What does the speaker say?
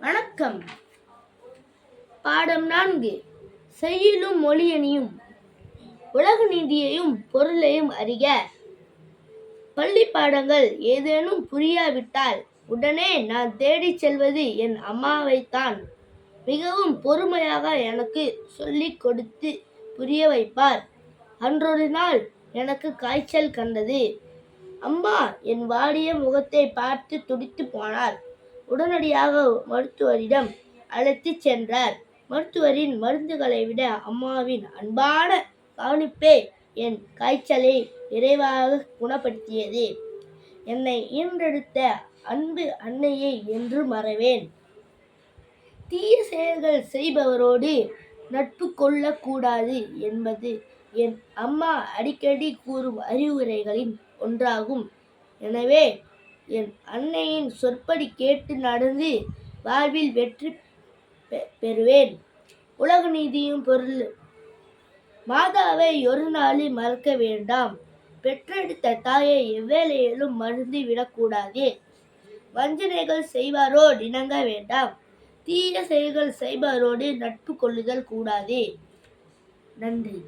வணக்கம். பாடம் 4. செய்யுளும் மொழியணியும் உலக நீதியையும் பொருளையும் அறிக. பள்ளி பாடங்கள் ஏதேனும் புரியாவிட்டால் உடனே நான் தேடிச் செல்வது என் அம்மாவைத்தான். மிகவும் பொறுமையாக எனக்கு சொல்லிக் கொடுத்து புரிய வைப்பார். அன்றொரு நாள் எனக்கு காய்ச்சல் கண்டது. அம்மா என் வாடிய முகத்தை பார்த்து துடித்து போனார். உடனடியாக மருத்துவரிடம் அழைத்துச் சென்றார். மருத்துவரின் மருந்துகளை விட அம்மாவின் அன்பான கவனிப்பே என் காய்ச்சலை விரைவாக குணப்படுத்தியது. என்னை ஈன்றெடுத்த அன்பு அன்னையை என்று மறவேன். தீய செயல்கள் செய்பவரோடு நட்பு கொள்ளக்கூடாது என்பது என் அம்மா அடிக்கடி கூறும் அறிவுரைகளின் ஒன்றாகும். எனவே என் அன்னையின் சொற்படி கேட்டு நடந்து வாழ்வில் வெற்றி பெறுவேன். உலக நீதியும் பொருள். மாதாவை ஒரு நாளில் மறக்க வேண்டாம். பெற்றெடுத்த தாயை எவ்வேளையிலும் மறந்து விடக்கூடாது. வஞ்சனைகள் செய்வாரோடு இணங்க வேண்டாம். தீய செயல்கள் செய்பவரோடு நட்பு கொள்ளுதல் கூடாது. நன்றி.